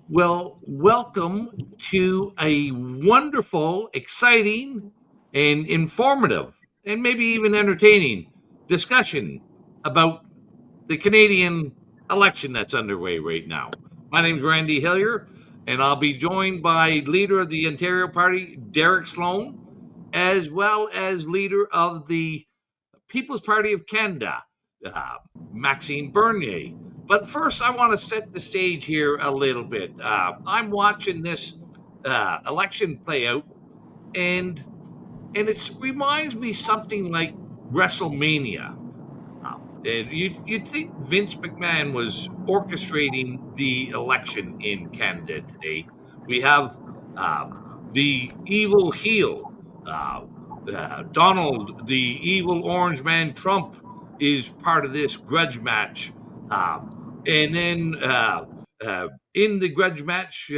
Well, welcome to a wonderful, exciting, and informative, and maybe even entertaining discussion about the Canadian election that's underway right now. My name's Randy Hillier, and I'll be joined by leader of the Ontario Party, Derek Sloan, as well as leader of the People's Party of Canada, uh, Maxime Bernier. But first, I want to set the stage here a little bit. I'm watching this election play out, and it reminds me something like Wrestlemania. And you'd think Vince McMahon was orchestrating the election in Canada today. We have the evil heel, uh, Donald, the evil orange man Trump, is part of this grudge match. And then in the grudge match,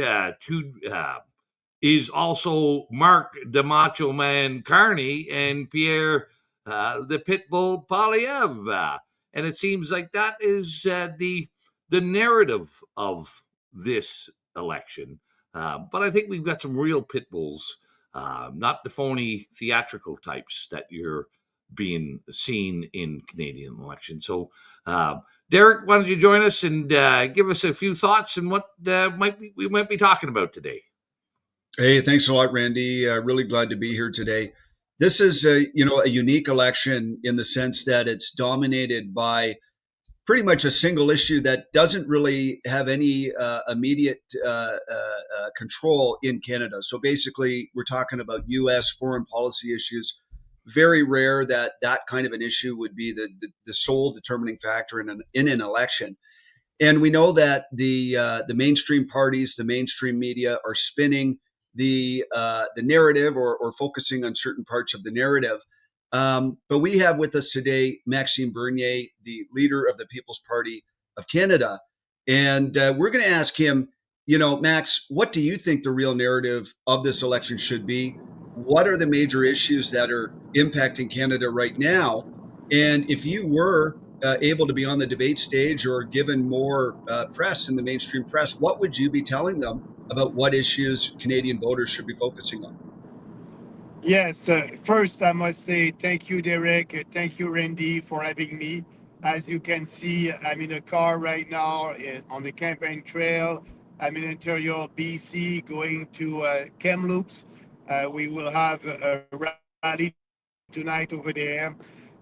is also Mark the Macho Man Carney and Pierre the Pitbull Polyev. And it seems like that is the narrative of this election. But I think we've got some real pit bulls, not the phony theatrical types that you're being seen in Canadian elections. So, Derek, why don't you join us and give us a few thoughts on what we might be talking about today? Hey, thanks a lot, Randy. Really glad to be here today. This is a unique election in the sense that it's dominated by pretty much a single issue that doesn't really have any immediate control in Canada. So basically, we're talking about U.S. foreign policy issues. Very rare that that kind of an issue would be the sole determining factor in an election. And we know that the mainstream parties, the mainstream media, are spinning the narrative or focusing on certain parts of the narrative. But we have with us today Maxime Bernier, the leader of the People's Party of Canada, and we're going to ask him, Max, what do you think the real narrative of this election should be? What are the major issues that are impacting Canada right now? And if you were able to be on the debate stage or given more press in the mainstream press, what would you be telling them about what issues Canadian voters should be focusing on? Yes, first I must say thank you, Derek. Thank you, Randy, for having me. As you can see, I'm in a car right now on the campaign trail. I'm in Ontario, BC, going to Kamloops. We will have a rally tonight over there.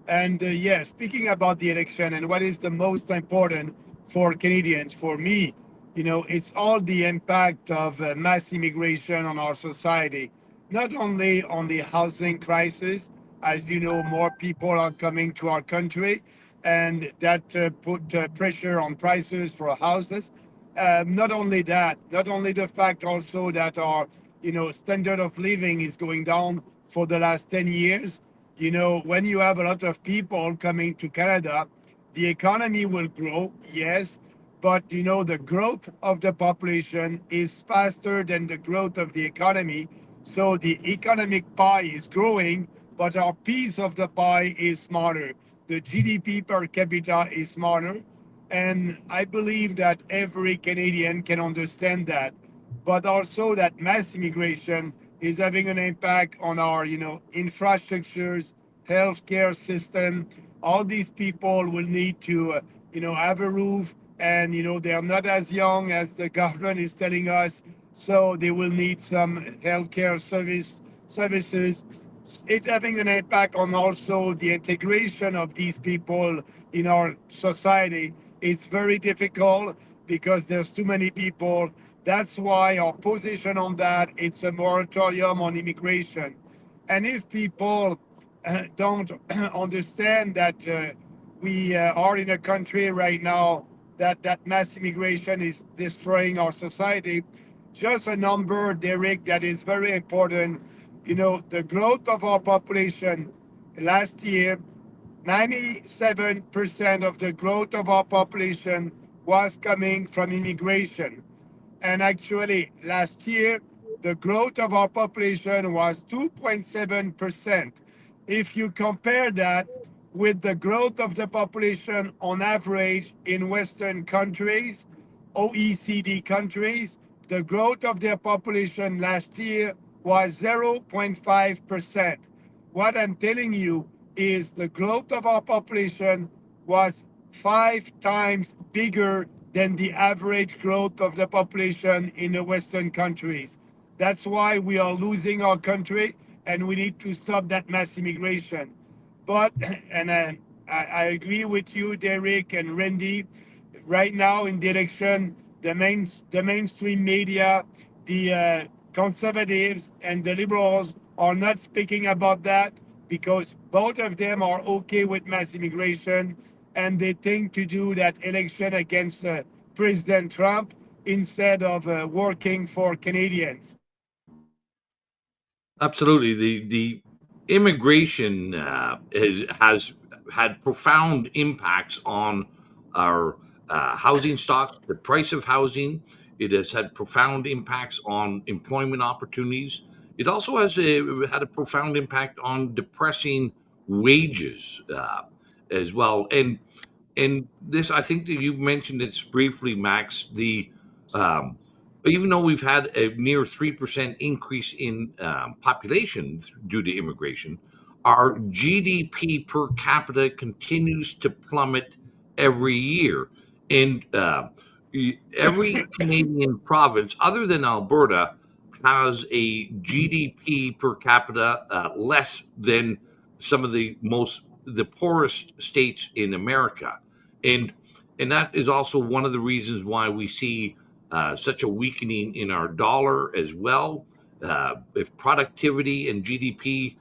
And yes, speaking about the election and what is the most important for Canadians, for me, it's all the impact of mass immigration on our society, not only on the housing crisis. As you know, more people are coming to our country, and that put pressure on prices for houses. Not only that, not only the fact also that our standard of living is going down for the last 10 years. When you have a lot of people coming to Canada, the economy will grow, yes, but the growth of the population is faster than the growth of the economy. So the economic pie is growing, but our piece of the pie is smaller. The GDP per capita is smaller. And I believe that every Canadian can understand that. But also that mass immigration is having an impact on our, infrastructures, healthcare system. All these people will need to, have a roof, and they are not as young as the government is telling us, so they will need some healthcare services. It's having an impact on also the integration of these people in our society. It's very difficult because there's too many people. That's why our position on that, it's a moratorium on immigration. And if people don't understand that we are in a country right now that mass immigration is destroying our society, just a number, Derek, that is very important. The growth of our population last year, 97% of the growth of our population was coming from immigration. And actually, last year, the growth of our population was 2.7%. If you compare that with the growth of the population on average in Western countries, OECD countries, the growth of their population last year was 0.5%. What I'm telling you is the growth of our population was 5 times bigger than the average growth of the population in the Western countries. That's why we are losing our country, and we need to stop that mass immigration. But, and I agree with you, Derek and Randy, right now in the election, the mainstream media, the conservatives and the liberals are not speaking about that because both of them are okay with mass immigration, and they think to do that election against President Trump instead of working for Canadians. Absolutely. The immigration has had profound impacts on our housing stocks, the price of housing. It has had profound impacts on employment opportunities. It also has had a profound impact on depressing wages as well. And this, I think that you mentioned this briefly, Max. The even though we've had a near 3% increase in population due to immigration, our GDP per capita continues to plummet every year. And every Canadian province, other than Alberta, has a GDP per capita less than some of the poorest states in America, and that is also one of the reasons why we see such a weakening in our dollar as well. If productivity and GDP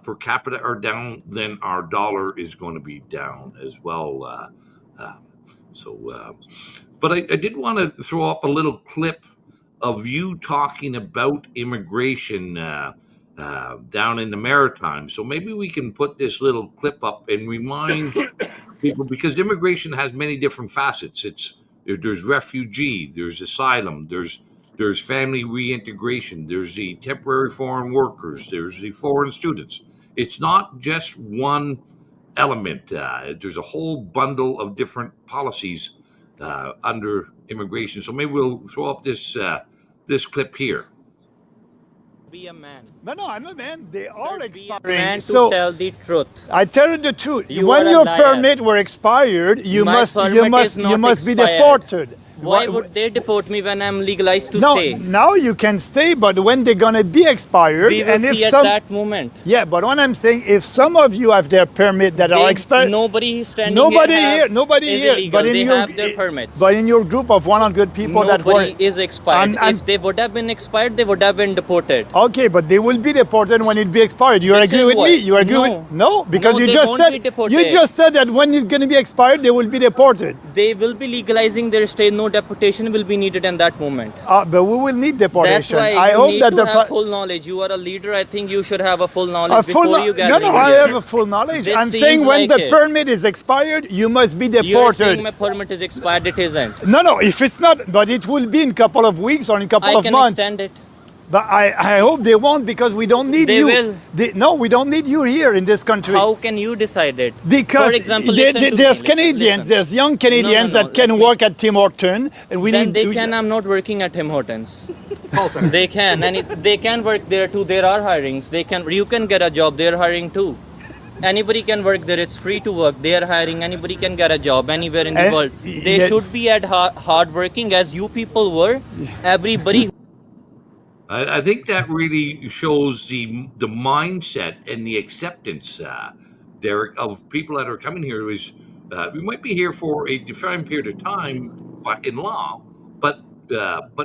per capita are down, then our dollar is going to be down as well. Uh, but I did want to throw up a little clip of you talking about immigration down in the Maritimes. So maybe we can put this little clip up and remind people, because immigration has many different facets. There's refugee, there's asylum, there's family reintegration, there's the temporary foreign workers, there's the foreign students. It's not just one element. There's a whole bundle of different policies under immigration. So maybe we'll throw up this clip here. Be a man. No, I'm a man. They are Sir, be a expiring. man to So tell the truth. I tell you the truth. You when are a your liar. permit were expired, you My must permit is not be expired. deported. Why would they deport me when I'm legalized to No, stay? now you can stay, but when they're gonna be expired, We will and if see at some, that moment. yeah, but what I'm saying, if some of you have their permit that are expired, Nobody standing nobody here, here, nobody is here, illegal. but in They your, have their permits. but in your group of 100 people that Nobody were, is expired. and- If they would have been expired, they would have been deported. okay, but they will be deported when it be expired. You This agree is with what- me? You agree No. with no? Because No, you they just won't said be deported. you just said that when it's gonna be expired, they will be deported. They will be legalizing their stay. No deportation will be needed in that moment. But we will need That's deportation. why I you hope need that to the have full knowledge. You are a leader. I think you should have a full knowledge a full before you get no, I have a full knowledge. This I'm seems saying when like the it. permit is expired, you must be You're deported. saying my permit is expired. It isn't. No, if it's not, but it will be in a couple of weeks or in a couple I of can months. extend it. But I hope they won't, because we don't need They you. will. No, we don't need you here in this country. How can you decide it? Because for example, there's listen to Canadians, me, listen. there's young Canadians No, that can let me- work at Tim Horton, and we Then need. they can. I'm not working at Tim Hortons. They can, and they can work there too. There are hirings. They can. You can get a job. They're hiring too. Anybody can work there. It's free to work. They are hiring. Anybody can get a job anywhere in the world. They yeah. should be at hard working as you people were. Everybody. I think that really shows the mindset and the acceptance, Derek, of people that are coming here. Is we might be here for a defined period of time, in law, but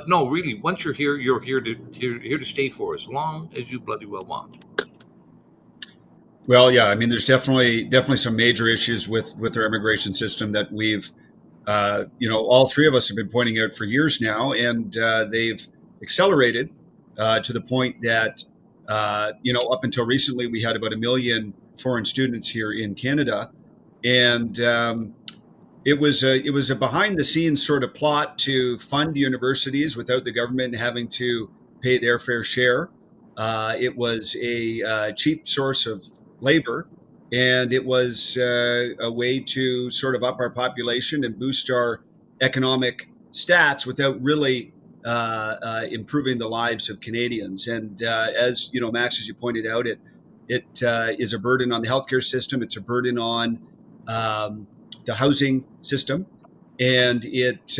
no, really, once you're here to stay for as long as you bloody well want. Well, yeah, I mean, there's definitely some major issues with our immigration system that we've, all three of us have been pointing out for years now, and they've accelerated to the point that, up until recently, we had about 1 million foreign students here in Canada, and it was a behind the scenes sort of plot to fund universities without the government having to pay their fair share. It was a cheap source of labor, and it was a way to sort of up our population and boost our economic stats without really improving the lives of Canadians. And as you know, Max, as you pointed out, it is a burden on the healthcare system. It's a burden on the housing system, and it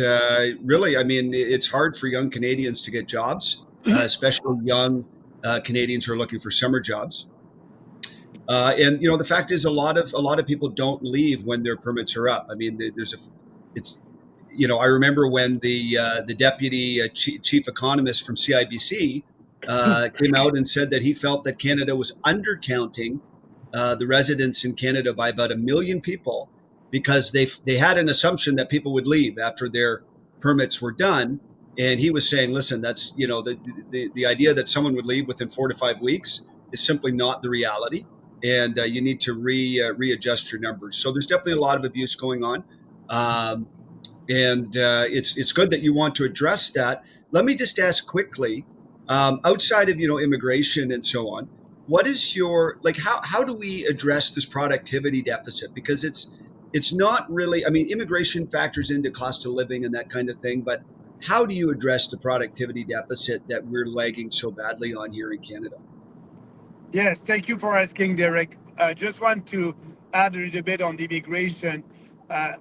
really, I mean, it's hard for young Canadians to get jobs, especially young Canadians who are looking for summer jobs. And you know, the fact is, a lot of people don't leave when their permits are up. I mean, it's, you know, I remember when the deputy chief economist from CIBC came out and said that he felt that Canada was undercounting the residents in Canada by about 1 million people because they had an assumption that people would leave after their permits were done. And he was saying, listen, that's, you know, the idea that someone would leave within 4 to 5 weeks is simply not the reality, and you need to readjust your numbers. So there's definitely a lot of abuse going on, and it's good that you want to address that. Let me just ask quickly, outside of, you know, immigration and so on, what is your, like, how do we address this productivity deficit? Because it's not really, I mean, immigration factors into cost of living and that kind of thing, but how do you address the productivity deficit that we're lagging so badly on here in Canada? Yes, thank you for asking, Derek. Just want to add a little bit on the immigration.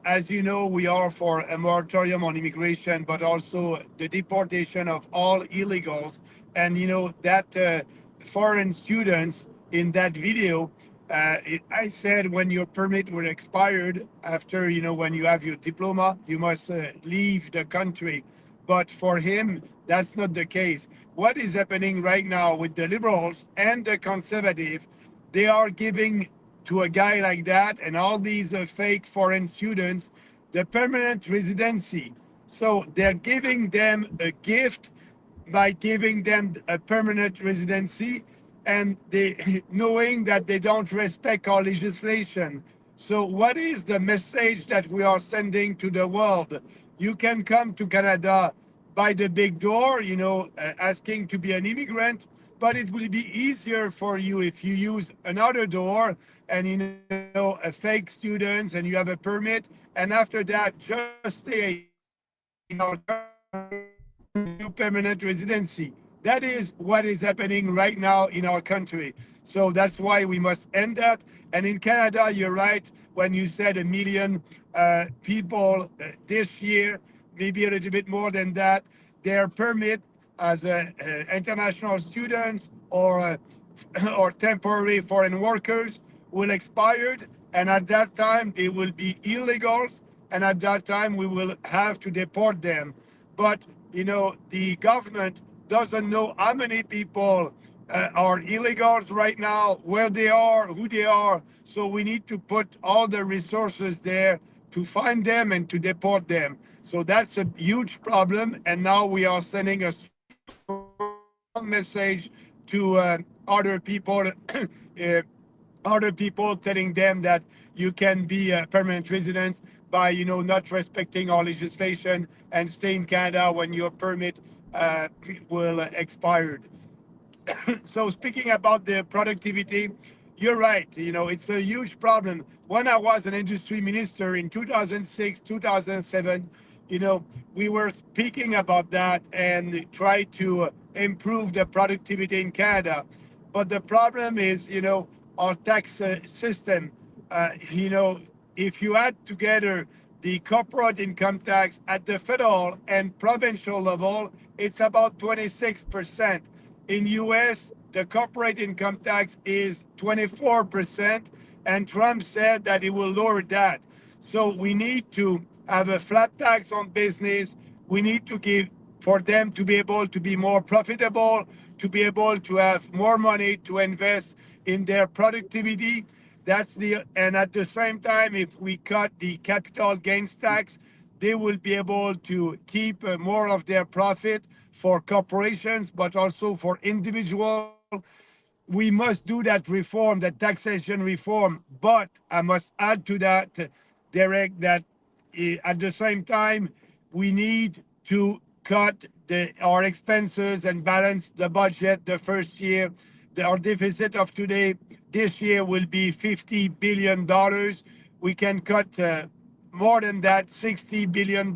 As you know, we are for a moratorium on immigration, but also the deportation of all illegals. And you know that foreign students in that video, I said when your permit were expired after, you know, when you have your diploma, you must leave the country. But for him, that's not the case. What is happening right now with the liberals and the conservative, they are giving to a guy like that and all these fake foreign students the permanent residency. So they're giving them a gift by giving them a permanent residency, and they knowing that they don't respect our legislation. So what is the message that we are sending to the world? You can come to Canada by the big door, you know, asking to be an immigrant, but it will be easier for you if you use another door and, you know, a fake students and you have a permit, and after that just stay in our country and give you permanent residency. That is what is happening right now in our country. So that's why we must end that. And in Canada, you're right when you said 1 million people this year, maybe a little bit more than that, their permit as international students or temporary foreign workers will expire, and at that time they will be illegals, and at that time we will have to deport them. But you know, the government doesn't know how many people are illegals right now, where they are, who they are. So we need to put all the resources there to find them and to deport them. So that's a huge problem. And now we are sending a strong message to other people telling them that you can be a permanent resident by, you know, not respecting our legislation and stay in Canada when your permit will expire. So speaking about the productivity, you're right. You know, it's a huge problem. When I was an industry minister in 2006, 2007, you know, we were speaking about that and try to improve the productivity in Canada. But the problem is, you know, our tax system. You know, if you add together the corporate income tax at the federal and provincial level, it's about 26%. In US, the corporate income tax is 24%, and Trump said that he will lower that. So we need to have a flat tax on business. We need to give for them to be able to be more profitable, to be able to have more money to invest in their productivity. That's the, and at the same time, if we cut the capital gains tax, they will be able to keep more of their profit for corporations, but also for individuals. We must do that reform, that taxation reform. But I must add to that, Derek, that at the same time, we need to cut our expenses and balance the budget the first year. Our deficit of today, this year, will be $50 billion. We can cut more than that, $60 billion.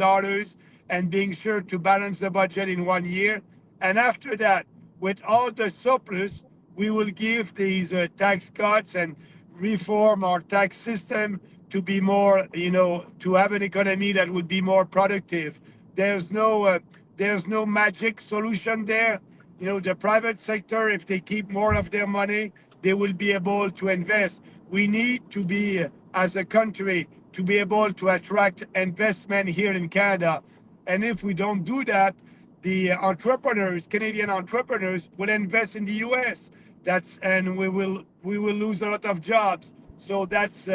and being sure to balance the budget in 1 year. And after that, with all the surplus, we will give these tax cuts and reform our tax system to be more, to have an economy that would be more productive. There's no, there's no magic solution there. The private sector, if they keep more of their money, they will be able to invest. We need to be, as a country, to be able to attract investment here in Canada. And if we don't do that, the entrepreneurs, Canadian entrepreneurs, will invest in the U.S. And we will lose a lot of jobs. So that's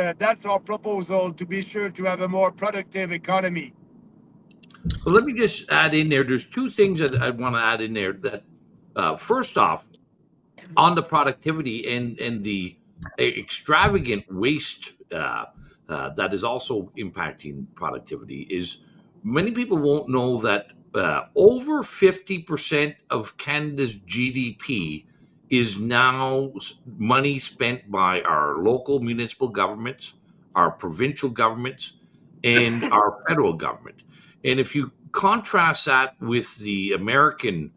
our proposal, to be sure to have a more productive economy. But let me just add in there. There's two things that I want to add in there. That first off, on the productivity and the extravagant waste that is also impacting productivity, is many people won't know that over 50% of Canada's GDP is now money spent by our local municipal governments, our provincial governments, and our federal government. And if you contrast that with the American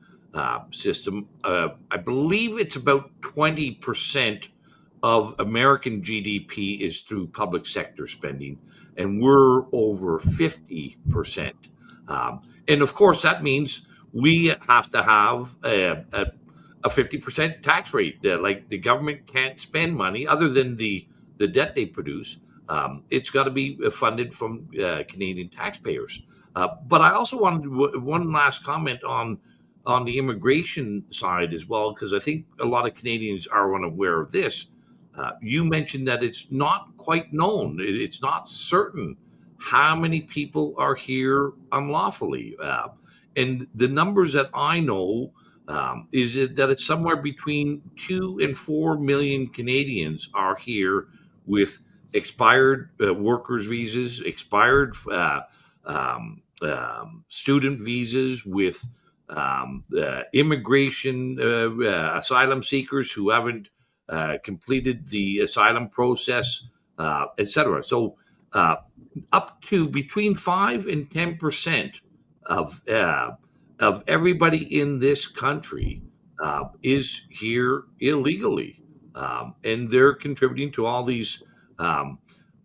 system, I believe it's about 20% of American GDP is through public sector spending, and we're over 50%. And of course, that means we have to have a 50% tax rate. Like, the government can't spend money other than the debt they produce. It's got to be funded from Canadian taxpayers. But I also wanted one last comment on the immigration side as well, because I think a lot of Canadians are unaware of this. You mentioned that it's not quite known. It's not certain how many people are here unlawfully. And the numbers that I know is that it's somewhere between 2 and 4 million Canadians are here with expired workers' visas, expired student visas, with immigration asylum seekers who haven't completed the asylum process, etc. So up to between 5 and 10% of everybody in this country is here illegally, and they're contributing to all these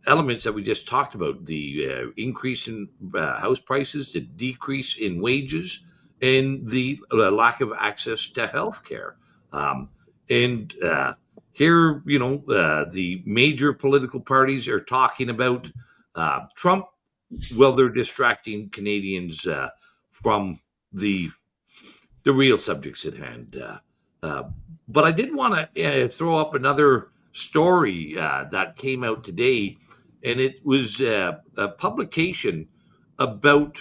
elements that we just talked about: the increase in house prices, the decrease in wages, and the lack of access to health care. And here, the major political parties are talking about Trump. Well, they're distracting Canadians from the real subjects at hand. But I did want to throw up another story that came out today, and it was a publication about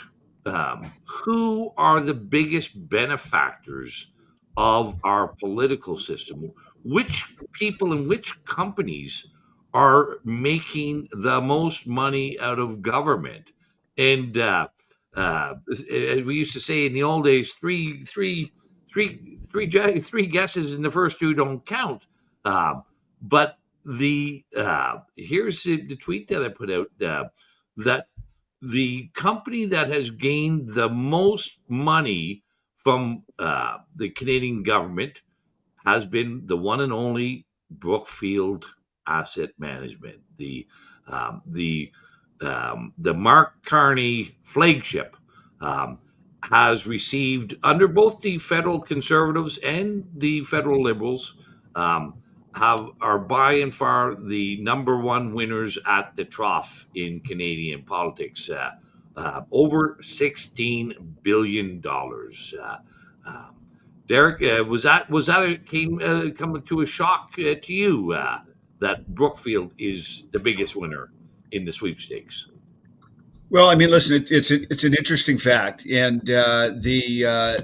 who are the biggest benefactors of our political system, which people and which companies are making the most money out of government. And as we used to say in the old days, three guesses and the first two don't count. But the here's the tweet that I put out, that the company that has gained the most money from the Canadian government has been the one and only Brookfield Asset Management, the Mark Carney flagship. Has received, under both the federal Conservatives and the federal Liberals, are by and far the number one winners at the trough in Canadian politics. Over $16 billion. Derek, was that coming to a shock to you that Brookfield is the biggest winner in the sweepstakes? Well, I mean, listen, it's an interesting fact, and the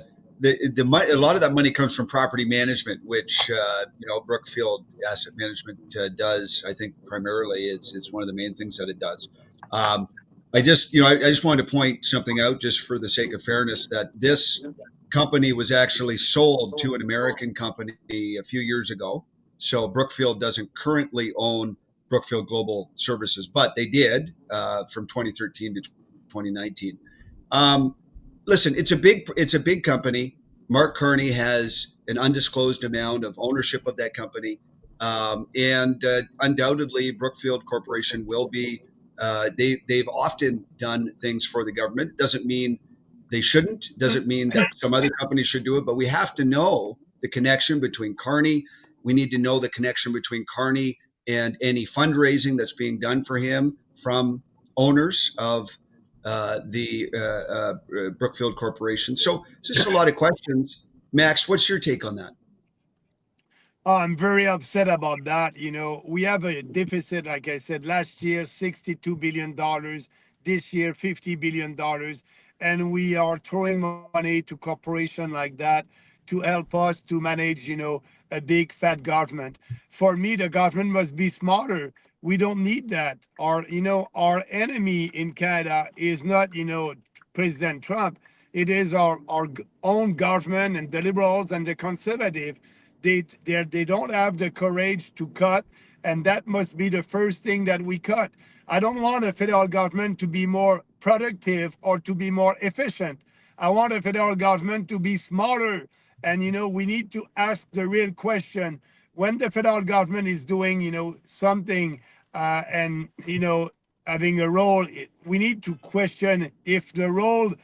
money, a lot of that money comes from property management, which Brookfield Asset Management does. I think primarily it's one of the main things that it does. I just wanted to point something out, just for the sake of fairness, that this company was actually sold to an American company a few years ago. So Brookfield doesn't currently own Brookfield Global Services, but they did from 2013 to 2019. listen, it's a big company. Mark Carney has an undisclosed amount of ownership of that company, and undoubtedly, Brookfield Corporation will be. They've often done things for the government. Doesn't mean they shouldn't. Doesn't mean that some other companies should do it. But we have to know the connection between Carney. We need to know the connection between Carney and any fundraising that's being done for him from owners of the Brookfield Corporation. So it's just a lot of questions. Max, what's your take on that? I'm very upset about that. We have a deficit, like I said, last year, $62 billion, this year, $50 billion. And we are throwing money to corporation like that to help us to manage, a big fat government. For me, the government must be smarter. We don't need that. Our enemy in Canada is not, President Trump. It is our own government and the liberals and the conservative. They don't have the courage to cut, and that must be the first thing that we cut. I don't want the federal government to be more productive or to be more efficient. I want the federal government to be smarter. And we need to ask the real question when the federal government is doing something and having a role. We need to question if the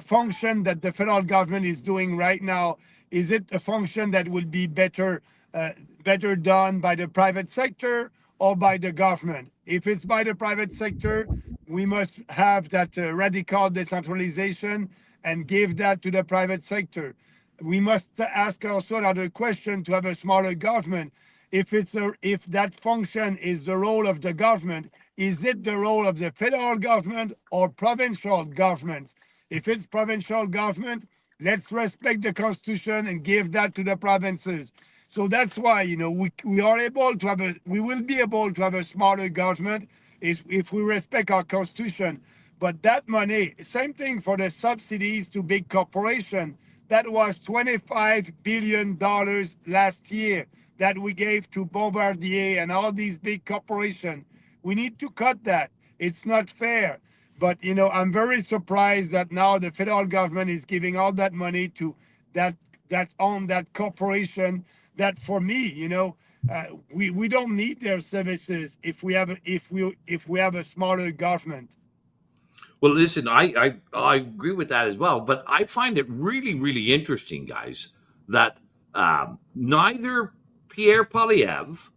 function that the federal government is doing right now, is it a function that will be better done by the private sector or by the government? If it's by the private sector, we must have that radical decentralization and give that to the private sector. We must ask also another question to have a smaller government. If that function is the role of the government, is it the role of the federal government or provincial governments? If it's provincial government, let's respect the constitution and give that to the provinces. So that's why we will be able to have a smarter government if we respect our constitution. But that money, same thing for the subsidies to big corporation. That was $25 billion last year that we gave to Bombardier and all these big corporations. We need to cut that. It's not fair. But I'm very surprised that now the federal government is giving all that money to that corporation. That for me, we don't need their services if we have a smaller government. Well, listen, I agree with that as well, but I find it really, really interesting, guys, that neither Pierre Poilievre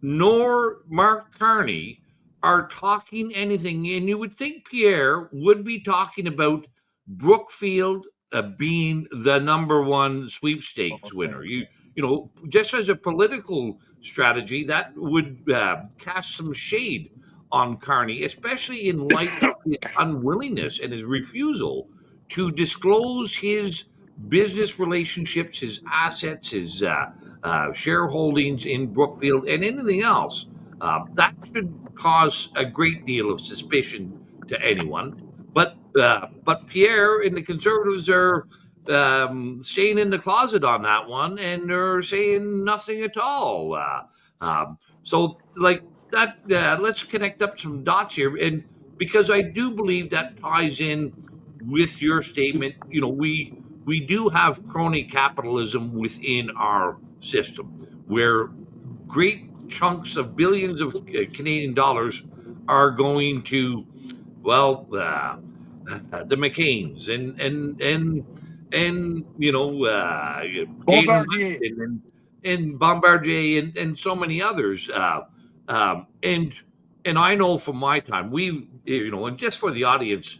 nor Mark Carney are talking anything. And you would think Pierre would be talking about Brookfield being the number one sweepstakes winner. Just as a political strategy, that would cast some shade on Carney, especially in light of his unwillingness and his refusal to disclose his business relationships, his assets, his shareholdings in Brookfield, and anything else. That should cause a great deal of suspicion to anyone. But Pierre and the Conservatives are staying in the closet on that one, and they're saying nothing at all. So, like that, let's connect up some dots here, and because I do believe that ties in with your statement. We do have crony capitalism within our system, where great chunks of billions of Canadian dollars are going to, well, the McCains and Jane Bombardier. Weston and Bombardier and so many others. And I know from my time, and just for the audience,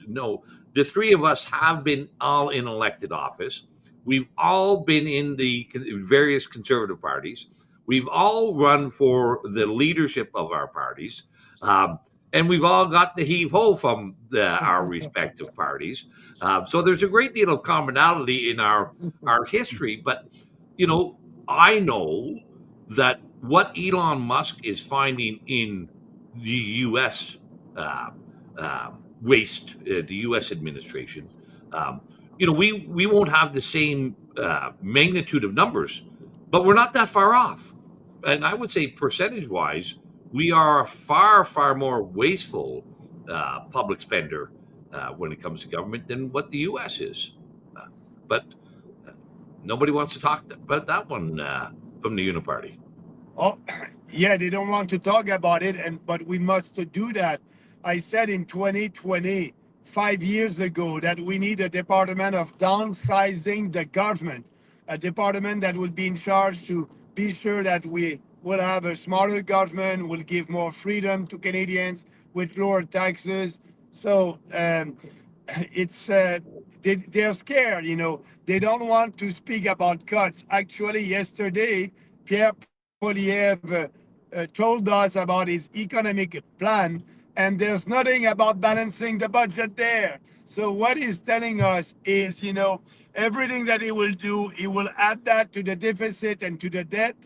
the three of us have been all in elected office. We've all been in the various conservative parties. We've all run for the leadership of our parties. And we've all got the heave ho from our respective parties. So there's a great deal of commonality in our history. But, I know that what Elon Musk is finding in the U.S. The U.S. administration, we won't have the same magnitude of numbers, but we're not that far off. And I would say percentage-wise, we are a far, far more wasteful public spender when it comes to government than what the U.S. is. But nobody wants to talk about that one from the Uniparty. Oh, yeah, they don't want to talk about it, and but we must do that. I said in 2020, 5 years ago, that we need a department of downsizing the government, a department that will be in charge to be sure that we will have a smarter government, will give more freedom to Canadians with lower taxes. So it's they're scared, they don't want to speak about cuts. Actually, yesterday, Pierre Poilievre told us about his economic plan, and there's nothing about balancing the budget there. So what he's telling us is, everything that he will do, he will add that to the deficit and to the debt.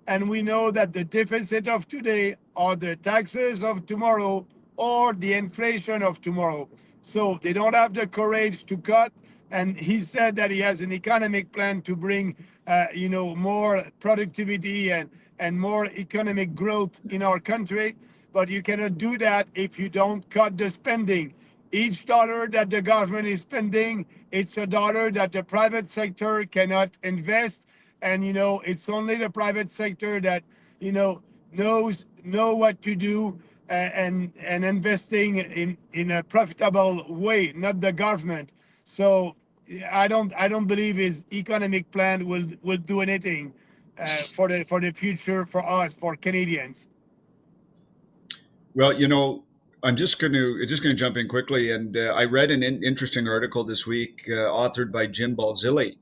And we know that the deficit of today are the taxes of tomorrow or the inflation of tomorrow. So they don't have the courage to cut. And he said that he has an economic plan to bring, more productivity and more economic growth in our country. But you cannot do that if you don't cut the spending. Each dollar that the government is spending, it's a dollar that the private sector cannot invest. And it's only the private sector that know what to do, and investing in a profitable way, not the government. So I don't believe his economic plan will do anything for the future, for us, for Canadians. Well, I'm just going to jump in quickly, and I read an interesting article this week, authored by Jim Balzilli,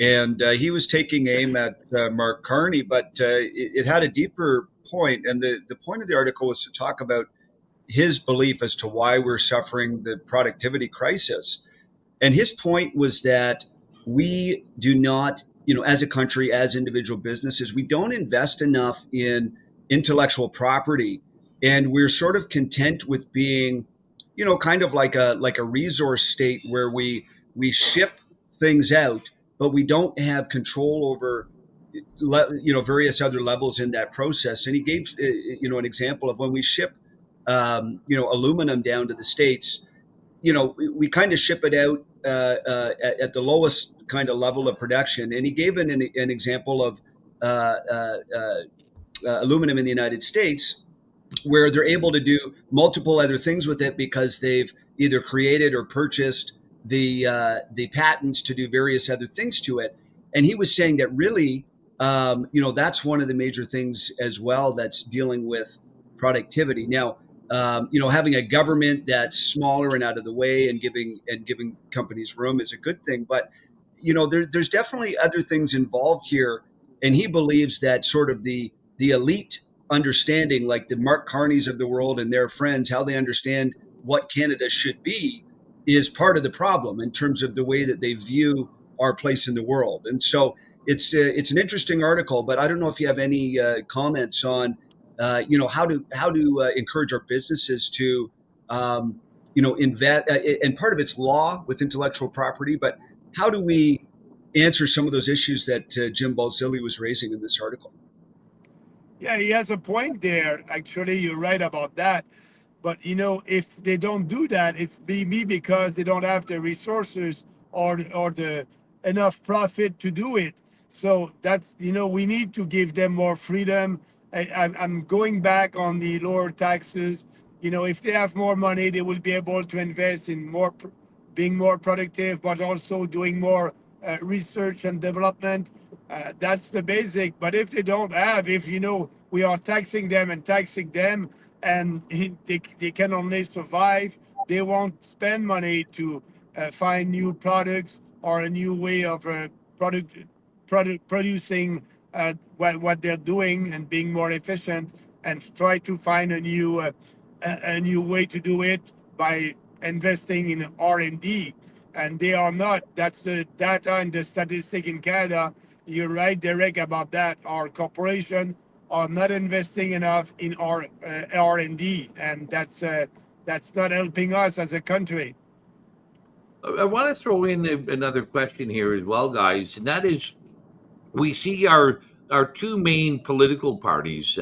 and he was taking aim at Mark Carney, but it had a deeper point, and the point of the article was to talk about his belief as to why we're suffering the productivity crisis. And his point was that we do not, as a country, as individual businesses, we don't invest enough in intellectual property, and we're sort of content with being, kind of like a resource state where we ship things out, but we don't have control over various other levels in that process. And he gave an example of when we ship aluminum down to the States. We kind of ship it out at the lowest kind of level of production. And he gave an example of uh, uh, aluminum in the United States, where they're able to do multiple other things with it because they've either created or purchased the patents to do various other things to it. And he was saying that really, that's one of the major things as well that's dealing with productivity. Now, having a government that's smaller and out of the way and giving companies room is a good thing, but there's definitely other things involved here. And he believes that sort of the elite understanding, like the Mark Carneys of the world and their friends, how they understand what Canada should be, is part of the problem in terms of the way that they view our place in the world. And so it's an interesting article, but I don't know if you have any comments on how to encourage our businesses to invest. And part of it's law with intellectual property, but how do we answer some of those issues that Jim Balzilli was raising in this article? Yeah, he has a point there. Actually, you're right about that. But if they don't do that, it's maybe because they don't have the resources or the enough profit to do it. So that's we need to give them more freedom. I'm going back on the lower taxes. If they have more money, they will be able to invest in being more productive, but also doing more research and development. That's the basic. But if they don't have, if we are taxing them and taxing them, and they can only survive, they won't spend money to find new products or a new way of producing what they're doing and being more efficient, and try to find a new way to do it by investing in R&D. And they are not. That's the data and the statistic in Canada. You're right, Derek, about that. Our corporation are not investing enough in our R&D, and that's not helping us as a country. I want to throw in another question here as well, guys, and that is, we see our two main political parties,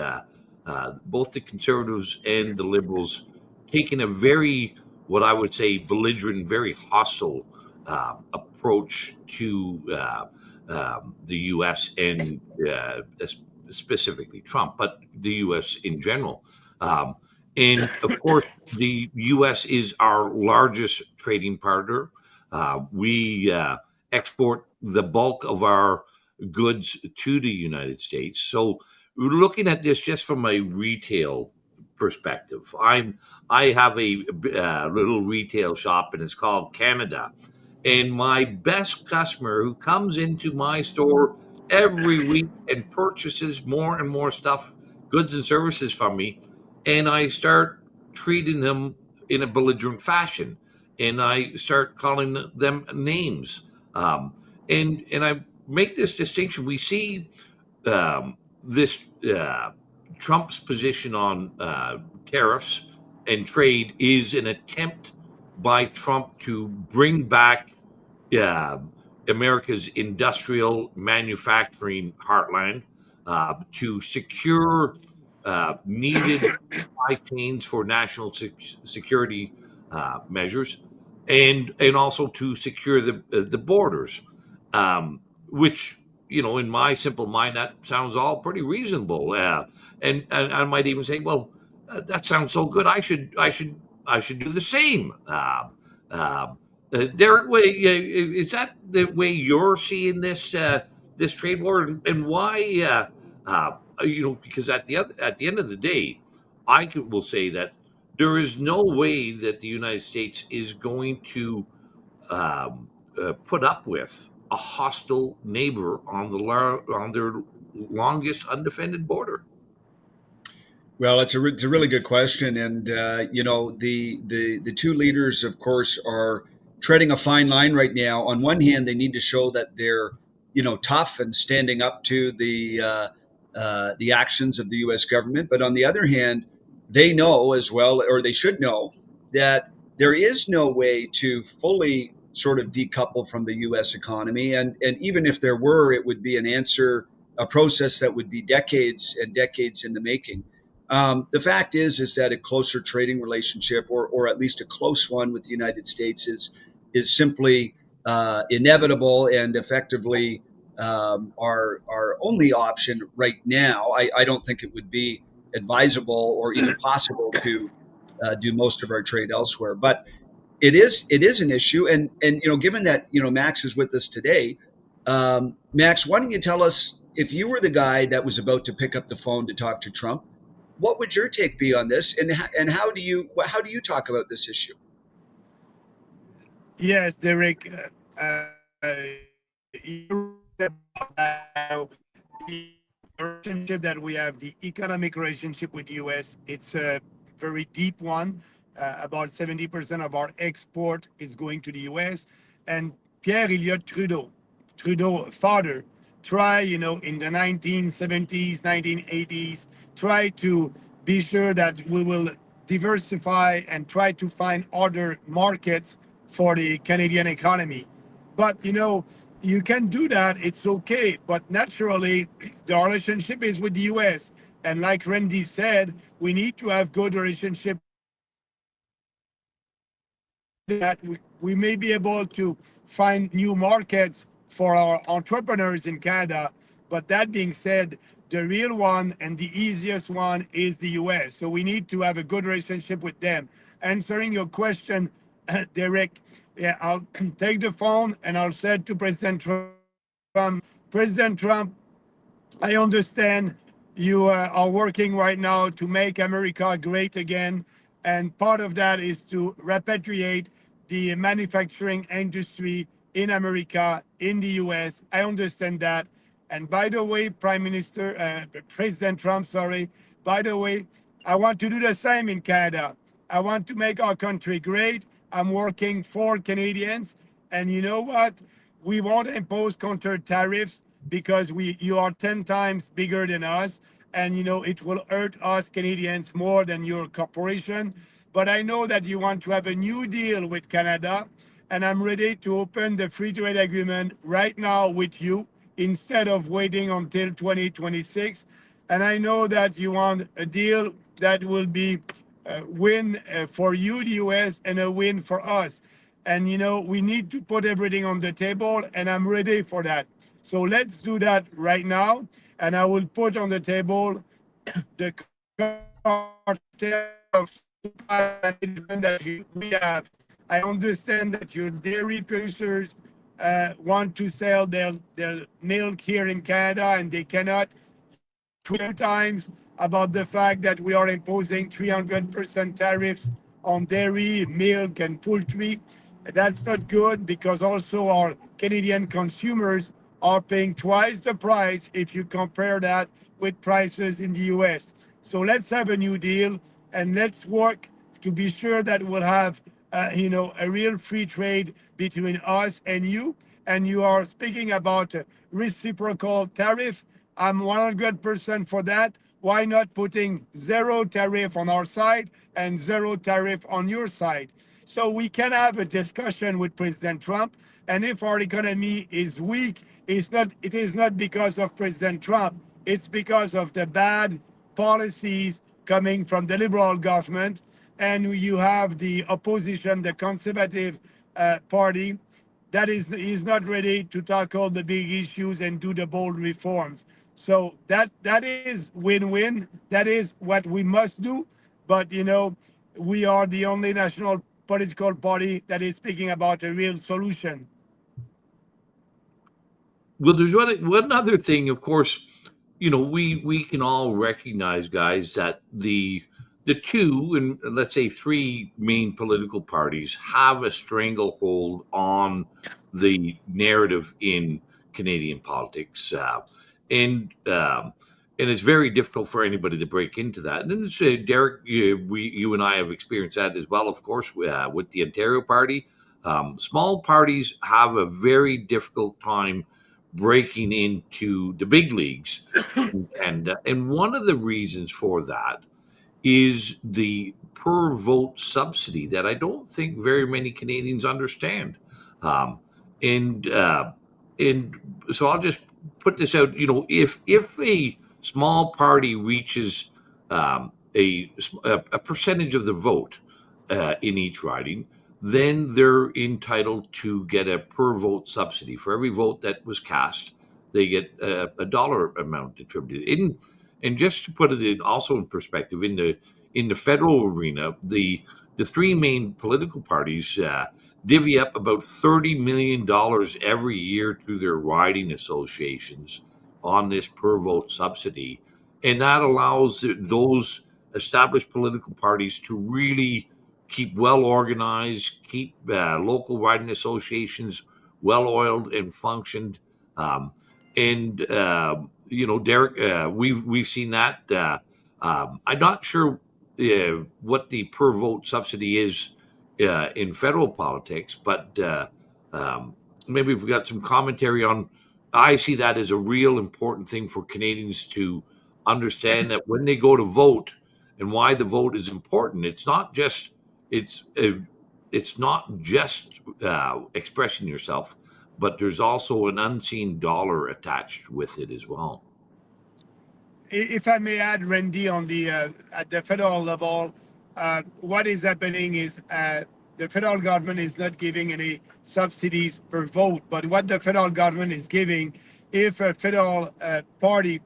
both the Conservatives and the Liberals, taking a very, what I would say, belligerent, very hostile approach to the U.S. and specifically Trump, but the U.S. in general. Um, and of course, the U.S. is our largest trading partner. We export the bulk of our goods to the United States. So, we're looking at this just from a retail perspective. I have a little retail shop, and it's called Canada. And my best customer who comes into my store every week and purchases more and more stuff, goods and services from me, and I start treating them in a belligerent fashion, and I start calling them names, and I make this distinction. We see this Trump's position on tariffs and trade is an attempt by Trump to bring back uh, America's industrial manufacturing heartland, to secure needed supply chains for national security measures, and also to secure the borders, which, in my simple mind, that sounds all pretty reasonable. And I might even say, well, that sounds so good. I should do the same. Derek, is that the way you're seeing this trade war, and why? Because at the end of the day, will say that there is no way that the United States is going to put up with a hostile neighbor on their longest undefended border. Well, it's a really good question, and the two leaders, of course, are treading a fine line right now. On one hand, they need to show that they're tough and standing up to the actions of the U.S. government, but on the other hand, they know as well, or they should know, that there is no way to fully sort of decouple from the U.S. economy, and even if there were, it would be a process that would be decades and decades in the making. The fact is that a closer trading relationship, or at least a close one with the United States, is simply inevitable and effectively our only option right now. I don't think it would be advisable or even possible to do most of our trade elsewhere, but it is an issue. And given that Max is with us today, Max, why don't you tell us, if you were the guy that was about to pick up the phone to talk to Trump, what would your take be on this, and how do you talk about this issue? Yes, Derek, you're right about that. The relationship that we have, the economic relationship with the U.S., it's a very deep one. About 70% of our export is going to the U.S. And Pierre Elliott Trudeau father, in the 1970s, 1980s, try to be sure that we will diversify and try to find other markets for the Canadian economy. But you can do that, it's okay. But naturally, the relationship is with the US. And like Randy said, we need to have good relationship that we may be able to find new markets for our entrepreneurs in Canada. But that being said, the real one and the easiest one is the US. So we need to have a good relationship with them. Answering your question, Derek, yeah, I'll take the phone and I'll say to President Trump, I understand you are working right now to make America great again. And part of that is to repatriate the manufacturing industry in America, in the US. I understand that. And by the way, President Trump, sorry, by the way, I want to do the same in Canada. I want to make our country great. I'm working for Canadians. And you know what? We won't impose counter tariffs because you are 10 times bigger than us, and it will hurt us Canadians more than your corporation. But I know that you want to have a new deal with Canada, and I'm ready to open the free trade agreement right now with you instead of waiting until 2026. And I know that you want a deal that will be a win for you, the US, and a win for us. And we need to put everything on the table, and I'm ready for that. So let's do that right now. And I will put on the table the cartel of supply management that we have. I understand that your dairy producers want to sell their milk here in Canada and they cannot. You tweet a few times about the fact that we are imposing 300% tariffs on dairy, milk, and poultry. That's not good because also our Canadian consumers are paying twice the price if you compare that with prices in the US. So let's have a new deal and let's work to be sure that we'll have a real free trade between us and you. And you are speaking about reciprocal tariff. I'm 100% for that. Why not putting zero tariff on our side and zero tariff on your side? So we can have a discussion with President Trump. And if our economy is weak, it is not because of President Trump. It's because of the bad policies coming from the liberal government. And you have the opposition, the conservative party, that is not ready to tackle the big issues and do the bold reforms. So that is win-win. That is what we must do. But we are the only national political party that is speaking about a real solution. Well, there's one other thing, of course. We can all recognize, guys, that the two and let's say three main political parties have a stranglehold on the narrative in Canadian politics, and it's very difficult for anybody to break into that. And it's, Derek, you and I have experienced that as well, of course, with the Ontario Party. Small parties have a very difficult time breaking into the big leagues in Canada. And one of the reasons for that is the per vote subsidy that I don't think very many Canadians understand. Um, and and so I'll just put this out. If a small party reaches a percentage of the vote in each riding, then they're entitled to get a per vote subsidy. For every vote that was cast, they get a dollar amount attributed. And just to put it also in perspective, in the federal arena, the three main political parties divvy up about $30 million every year to their riding associations on this per vote subsidy, and that allows those established political parties to really keep well organized, keep local riding associations well oiled and functioned. Um, and Derek, we've seen that. I'm not sure what the per vote subsidy is in federal politics, but maybe we've got some commentary on. I see that as a real important thing for Canadians to understand that when they go to vote and why the vote is important. It's uh, it's not just expressing yourself, but there's also an unseen dollar attached with it as well. If I may add, Randy, on the at the federal level, what is happening is the federal government is not giving any subsidies per vote, but what the federal government is giving, if a federal party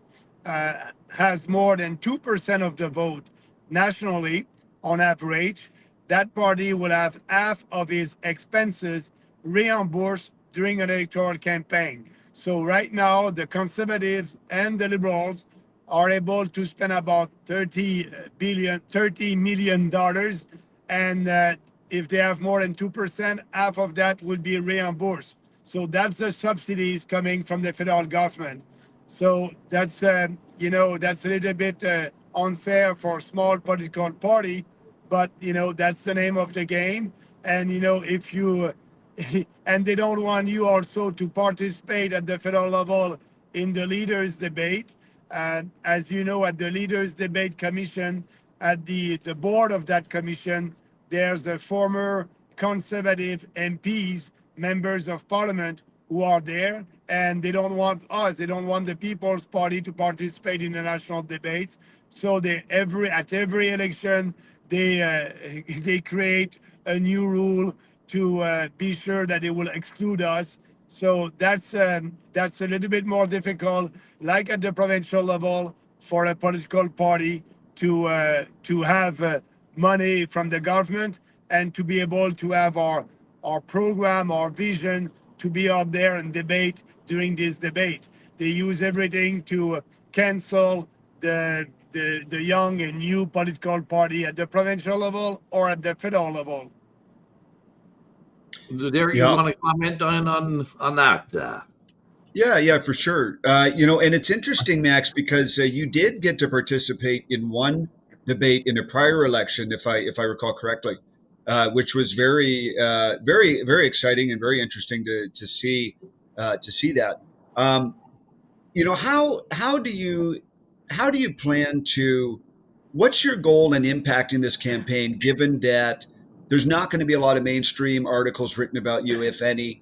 has more than 2% of the vote nationally on average, that party will have half of its expenses reimbursed during an electoral campaign. So right now, the conservatives and the liberals are able to spend about $30 million, and if they have more than 2%, half of that would be reimbursed. So that's the subsidies coming from the federal government. So that's a little bit unfair for small political party, but that's the name of the game. And if you and they don't want you also to participate at the federal level in the leaders debate. As you know, at the leaders debate commission, at the board of that commission, there's a former conservative MPs, members of parliament, who are there, and they don't want us. They don't want the People's Party to participate in the national debates. So at every election, they they create a new rule to be sure that they will exclude us. So that's a little bit more difficult, like at the provincial level, for a political party to have money from the government and to be able to have our program, our vision to be out there and debate during this debate. They use everything to cancel the young and new political party at the provincial level or at the federal level. There, you Yeah. want to comment on that? Yeah, yeah, for sure. And it's interesting, Max, because you did get to participate in one debate in a prior election, if I recall correctly, which was very exciting and very interesting to see that. Um, how do you plan to what's your goal in impacting this campaign, given that there's not going to be a lot of mainstream articles written about you, if any.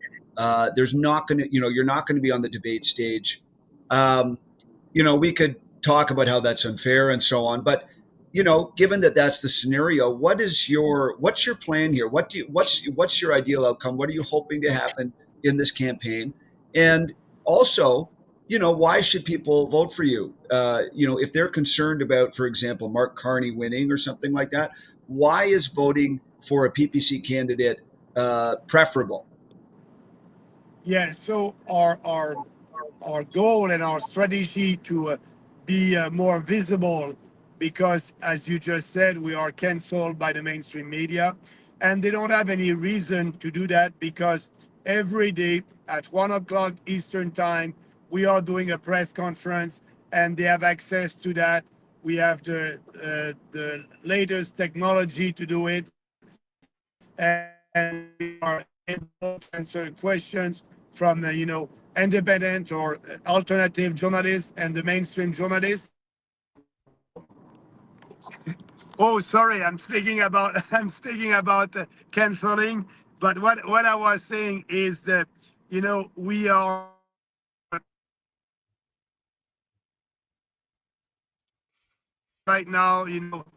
There's not going to, you're not going to be on the debate stage. um, we could talk about how that's unfair and so on, but given that that's the scenario, what's your plan here? What's your ideal outcome? What are you hoping to happen in this campaign? And also, why should people vote for you? If they're concerned about, for example, Mark Carney winning or something like that, why is voting for a PPC candidate preferable? Yeah, so our goal and our strategy to be more visible, because as you just said, we are canceled by the mainstream media, and they don't have any reason to do that, because every day at 1 o'clock Eastern time we are doing a press conference, and they have access to that. We have the latest technology to do it, and we are able to answer questions from independent or alternative journalists and the mainstream journalists. Oh, sorry, I'm speaking about canceling. But what I was saying is that we are right now,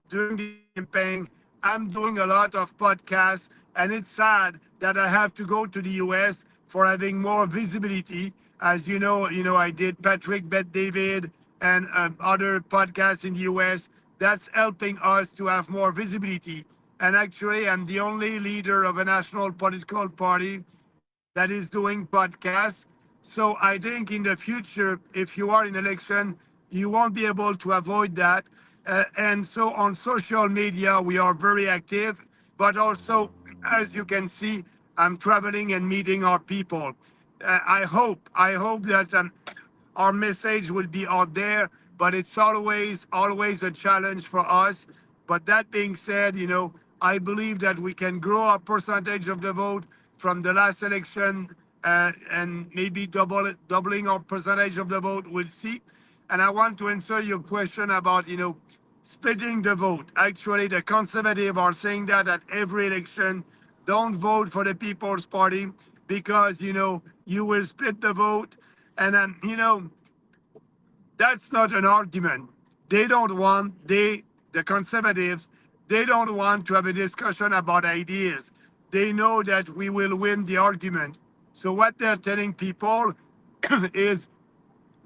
during the campaign, I'm doing a lot of podcasts, and it's sad that I have to go to the US for having more visibility. As I did Patrick Bet David and other podcasts in the US. That's helping us to have more visibility. And actually, I'm the only leader of a national political party that is doing podcasts. So I think in the future, if you are in election, you won't be able to avoid that. And so on social media, we are very active, but also, as you can see, I'm traveling and meeting our people. I hope that our message will be out there, but it's always a challenge for us. But that being said, I believe that we can grow our percentage of the vote from the last election, and maybe doubling our percentage of the vote. We'll see. And I want to answer your question about splitting the vote. Actually, the conservatives are saying that at every election, don't vote for the People's Party, because you will split the vote. And that's not an argument. They don't want the conservatives. They don't want to have a discussion about ideas. They know that we will win the argument. So what they're telling people is,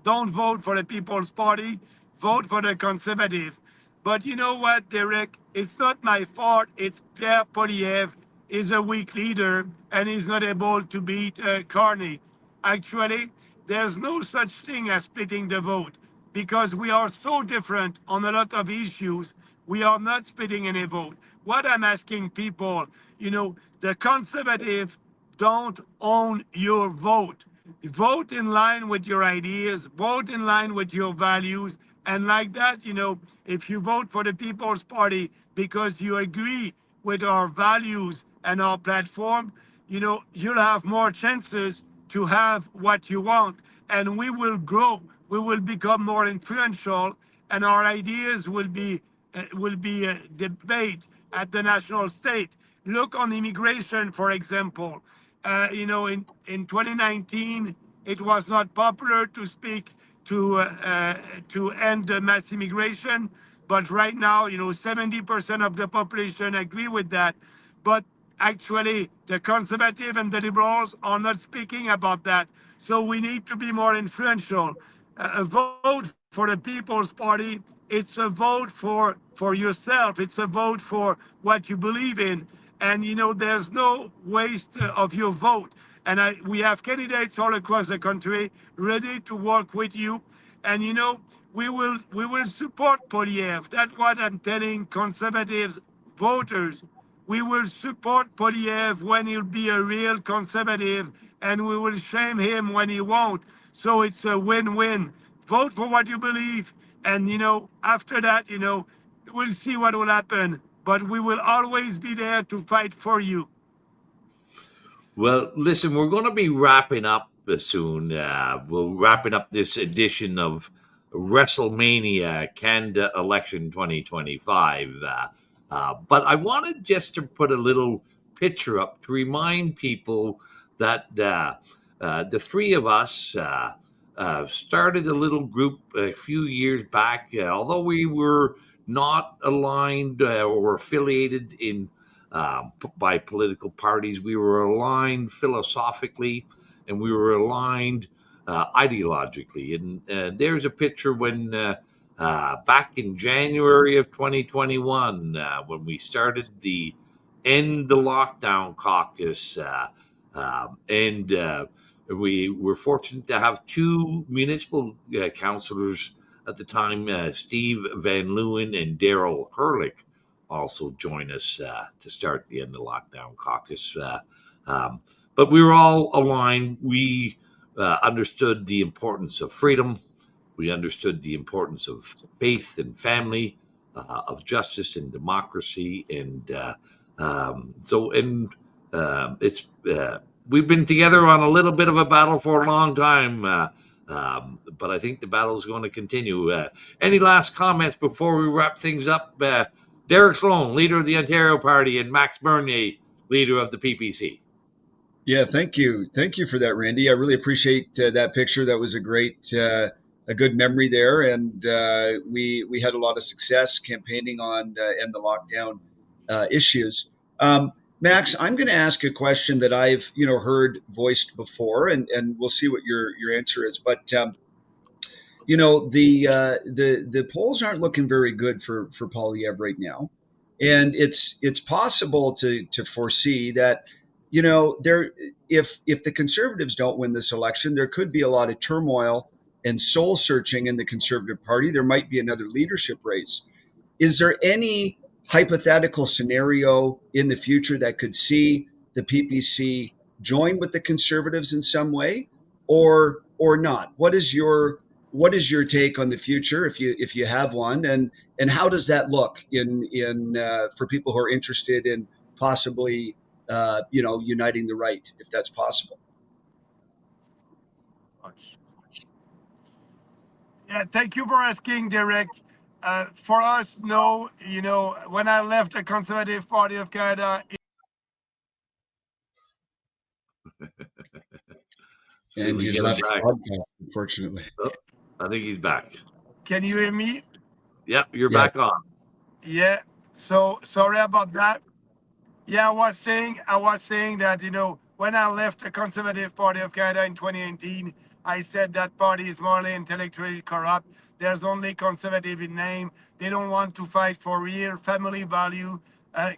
don't vote for the People's Party, vote for the Conservative. But you know what, Derek? It's not my fault. It's Pierre Poliev is a weak leader and he's not able to beat Carney. Actually, there's no such thing as splitting the vote, because we are so different on a lot of issues. We are not splitting any vote. What I'm asking people, the Conservative don't own your vote. Vote in line with your ideas, vote in line with your values. And like that, if you vote for the People's Party because you agree with our values and our platform, you'll have more chances to have what you want. And we will grow, we will become more influential, and our ideas will be debate at the national state. Look on immigration, for example. In 2019, it was not popular to speak to end the mass immigration, but right now, 70% of the population agree with that. But actually the conservative and the liberals are not speaking about that. So we need to be more influential. A vote for the People's Party, it's a vote for yourself. It's a vote for what you believe in. And there's no waste of your vote. And we have candidates all across the country ready to work with you. And we will support Polyev. That's what I'm telling conservative voters. We will support Polyev when he'll be a real conservative, and we will shame him when he won't. So it's a win-win. Vote for what you believe, and after that, we'll see what will happen. But we will always be there to fight for you. Well, listen, we're going to be wrapping up soon. We're wrapping up this edition of Wrestlemania Canada Election 2025. But I wanted just to put a little picture up to remind people that the three of us started a little group a few years back. Although we were not aligned or affiliated in by political parties. We were aligned philosophically, and we were aligned ideologically. And there's a picture when back in January of 2021, when we started the End the Lockdown Caucus, and we were fortunate to have two municipal councillors at the time, Steve Van Leeuwen and Daryl Herlick, also join us to start the End of Lockdown Caucus. But we were all aligned. We understood the importance of freedom. We understood the importance of faith and family, of justice and democracy. And it's we've been together on a little bit of a battle for a long time. But I think the battle is going to continue. Any last comments before we wrap things up? Derek Sloan, leader of the Ontario Party, and Max Bernier, leader of the PPC. Yeah, thank you for that, Randy. I really appreciate that picture. That was a good memory there, and we had a lot of success campaigning on end the lockdown issues. Max, I'm going to ask a question that I've heard voiced before, and we'll see what your answer is. But the polls aren't looking very good for Polyev right now, and it's possible to foresee that there if the Conservatives don't win this election, there could be a lot of turmoil and soul searching in the Conservative Party. There might be another leadership race. Is there any hypothetical scenario in the future that could see the PPC join with the Conservatives in some way, or not? What is your take on the future, if you have one, and how does that look in for people who are interested in possibly uniting the right, if that's possible? Yeah, thank you for asking, Derek. For us, no, when I left the Conservative Party of Canada. And he's left the podcast, unfortunately. Oh, I think he's back. Can you hear me? Yep, you're back on. Yeah. So sorry about that. Yeah, I was saying that, when I left the Conservative Party of Canada in 2018, I said that party is morally, intellectually corrupt. There's only conservative in name. They don't want to fight for real family value,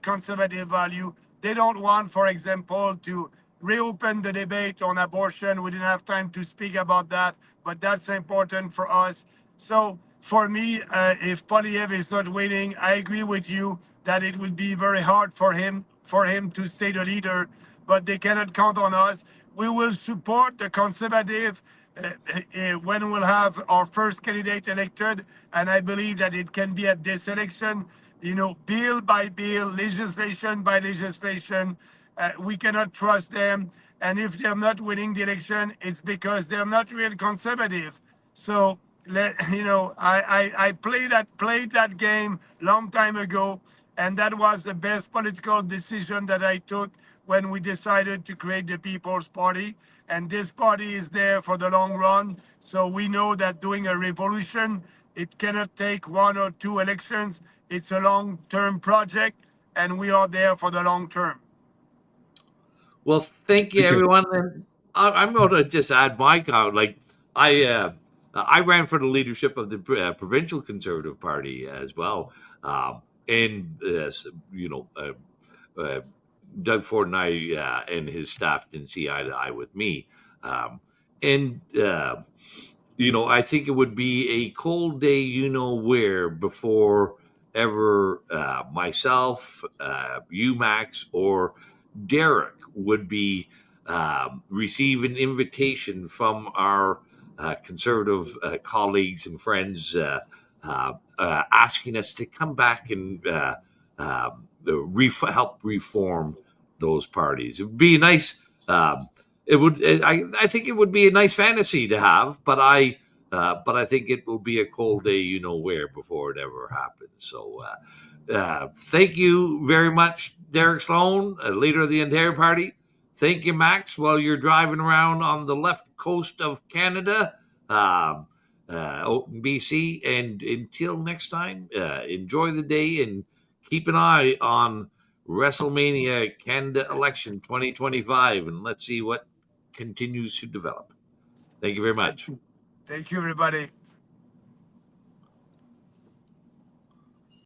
conservative value. They don't want, for example, to reopen the debate on abortion. We didn't have time to speak about that, but that's important for us. So for me, if Polyev is not winning, I agree with you that it will be very hard for him to stay the leader, but they cannot count on us. We will support the Conservative when we'll have our first candidate elected, and I believe that it can be at this election, bill by bill, legislation by legislation. We cannot trust them, and if they're not winning the election, it's because they're not real conservative. So I played that game long time ago, and that was the best political decision that I took when we decided to create the People's Party. And this party is there for the long run. So we know that doing a revolution, it cannot take one or two elections. It's a long-term project, and we are there for the long term. Well, thank you, Thank you. everyone. And I'm going to just add my comment. Like I ran for the leadership of the provincial Conservative Party as well, and you know, Doug Ford and I and his staff didn't see eye to eye with me, and you know, I think it would be a cold day, you know, where before ever myself, you, Max, or Derek would be receive an invitation from our conservative colleagues and friends asking us to come back and help reform those parties. It would be nice. It would. I think it would be a nice fantasy to have, but I think it will be a cold day, you know where, before it ever happens. So. Thank you very much, Derek Sloan, leader of the Ontario Party. Thank you, Max, while you're driving around on the left coast of Canada, BC. And until next time, enjoy the day and keep an eye on Wrestlemania Canada Election 2025, and let's see what continues to develop. Thank you very much. Thank you, everybody.